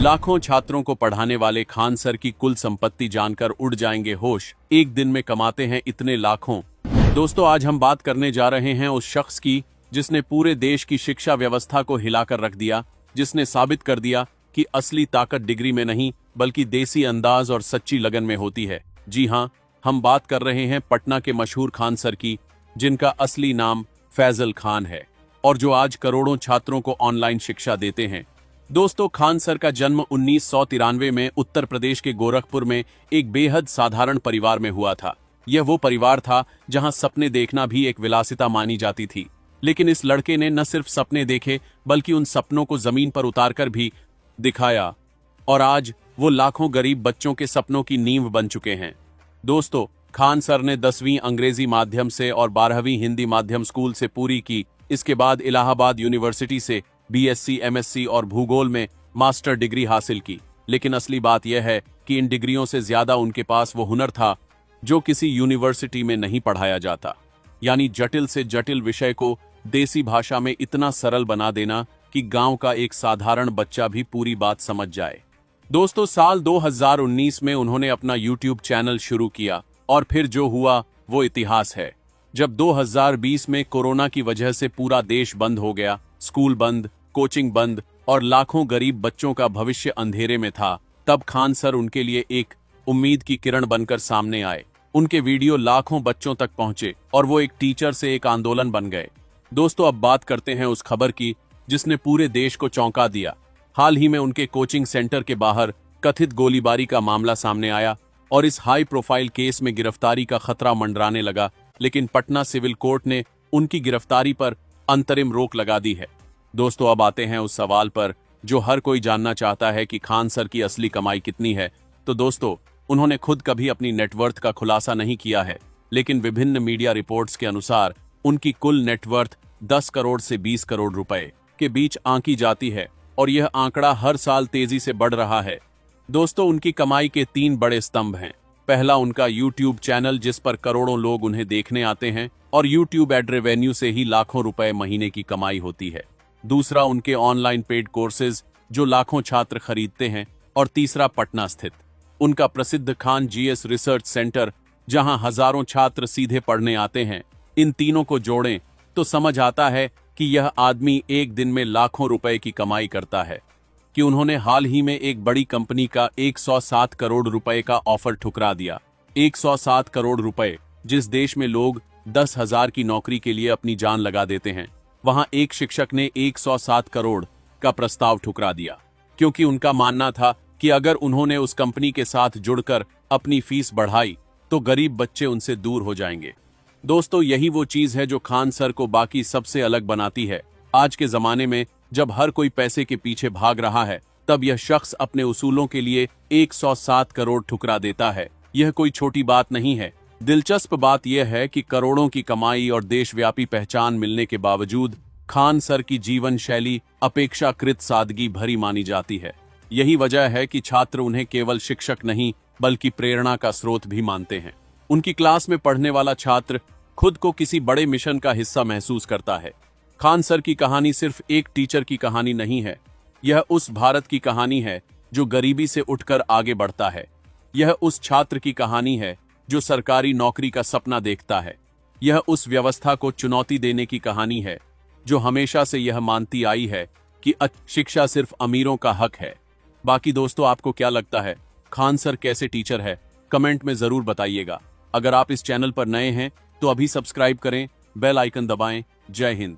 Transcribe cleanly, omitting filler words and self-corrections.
लाखों छात्रों को पढ़ाने वाले खान सर की कुल संपत्ति जानकर उड़ जाएंगे होश। एक दिन में कमाते हैं इतने लाखों। दोस्तों, आज हम बात करने जा रहे हैं उस शख्स की जिसने पूरे देश की शिक्षा व्यवस्था को हिलाकर रख दिया, जिसने साबित कर दिया कि असली ताकत डिग्री में नहीं बल्कि देसी अंदाज और सच्ची लगन में होती है। जी हां, हम बात कर रहे हैं पटना के मशहूर खान सर की, जिनका असली नाम फैजल खान है और जो आज करोड़ों छात्रों को ऑनलाइन शिक्षा देते हैं। दोस्तों, खान सर का जन्म 1993 में उत्तर प्रदेश के गोरखपुर में एक बेहद साधारण परिवार में हुआ था। यह वो परिवार था जहां सपने देखना भी एक विलासिता मानी जाती थी। लेकिन इस लड़के ने न सिर्फ सपने देखे बल्कि उन सपनों को जमीन पर उतारकर भी दिखाया, और आज वो लाखों गरीब बच्चों के सपनों की नींव बन चुके हैं। दोस्तों, खान सर ने 10वीं अंग्रेजी माध्यम से और 12वीं हिंदी माध्यम स्कूल से पूरी की। इसके बाद इलाहाबाद यूनिवर्सिटी से बीएससी, एमएससी और भूगोल में मास्टर डिग्री हासिल की। लेकिन असली बात यह है कि इन डिग्रियों से ज्यादा उनके पास वो हुनर था जो किसी यूनिवर्सिटी में नहीं पढ़ाया जाता, यानी जटिल से जटिल विषय को देसी भाषा में इतना सरल बना देना कि गांव का एक साधारण बच्चा भी पूरी बात समझ जाए। दोस्तों, साल 2019 में उन्होंने अपना यूट्यूब चैनल शुरू किया और फिर जो हुआ वो इतिहास है। जब 2020 में कोरोना की वजह से पूरा देश बंद हो गया, स्कूल बंद, कोचिंग बंद और लाखों गरीब बच्चों का भविष्य अंधेरे में था, तब खान सर उनके लिए एक उम्मीद की किरण बनकर सामने आए। उनके वीडियो लाखों बच्चों तक पहुंचे और वो एक टीचर से एक आंदोलन बन गए। दोस्तों, अब बात करते हैं उस खबर की जिसने पूरे देश को चौंका दिया। हाल ही में उनके कोचिंग सेंटर के बाहर कथित गोलीबारी का मामला सामने आया और इस हाई प्रोफाइल केस में गिरफ्तारी का खतरा मंडराने लगा। लेकिन पटना सिविल कोर्ट ने उनकी गिरफ्तारी पर अंतरिम रोक लगा दी है। दोस्तों, अब आते हैं उस सवाल पर जो हर कोई जानना चाहता है कि खान सर की असली कमाई कितनी है। तो दोस्तों, उन्होंने खुद कभी अपनी नेटवर्थ का खुलासा नहीं किया है, लेकिन विभिन्न मीडिया रिपोर्ट्स के अनुसार उनकी कुल नेटवर्थ 10 करोड़ से 20 करोड़ रुपए के बीच आंकी जाती है और यह आंकड़ा हर साल तेजी से बढ़ रहा है। दोस्तों, उनकी कमाई के 3 बड़े स्तंभ हैं। पहला, उनका यूट्यूब चैनल जिस पर करोड़ों लोग उन्हें देखने आते हैं और यूट्यूब एड रेवेन्यू से ही लाखों रुपए महीने की कमाई होती है। दूसरा, उनके ऑनलाइन पेड कोर्सेज जो लाखों छात्र खरीदते हैं। और तीसरा, पटना स्थित उनका प्रसिद्ध खान जीएस रिसर्च सेंटर जहां हजारों छात्र सीधे पढ़ने आते हैं। इन तीनों को जोड़ें तो समझ आता है कि यह आदमी एक दिन में लाखों रुपए की कमाई करता है। कि उन्होंने हाल ही में एक बड़ी कंपनी का 107 करोड़ रुपए का ऑफर ठुकरा दिया। 107 करोड़ रुपए, जिस देश में लोग 10,000 की नौकरी के लिए अपनी जान लगा देते हैं, वहां एक शिक्षक ने 107 करोड़ का प्रस्ताव ठुकरा दिया, क्योंकि उनका मानना था कि अगर उन्होंने उस कंपनी के साथ जुड़कर अपनी फीस बढ़ाई तो गरीब बच्चे उनसे दूर हो जाएंगे। दोस्तों, यही वो चीज है जो खान सर को बाकी सबसे अलग बनाती है। आज के जमाने में जब हर कोई पैसे के पीछे भाग रहा है, तब यह शख्स अपने उसूलों के लिए 107 करोड़ ठुकरा देता है। यह कोई छोटी बात नहीं है। दिलचस्प बात यह है कि करोड़ों की कमाई और देशव्यापी पहचान मिलने के बावजूद खान सर की जीवन शैली अपेक्षाकृत सादगी भरी मानी जाती है। यही वजह है कि छात्र उन्हें केवल शिक्षक नहीं बल्कि प्रेरणा का स्रोत भी मानते हैं। उनकी क्लास में पढ़ने वाला छात्र खुद को किसी बड़े मिशन का हिस्सा महसूस करता है। खान सर की कहानी सिर्फ एक टीचर की कहानी नहीं है, यह उस भारत की कहानी है जो गरीबी से उठकर आगे बढ़ता है। यह उस छात्र की कहानी है जो सरकारी नौकरी का सपना देखता है। यह उस व्यवस्था को चुनौती देने की कहानी है जो हमेशा से यह मानती आई है कि शिक्षा सिर्फ अमीरों का हक है। बाकी दोस्तों, आपको क्या लगता है, खान सर कैसे टीचर है? कमेंट में जरूर बताइएगा। अगर आप इस चैनल पर नए हैं तो अभी सब्सक्राइब करें, बेल आइकन दबाएं। जय हिंद।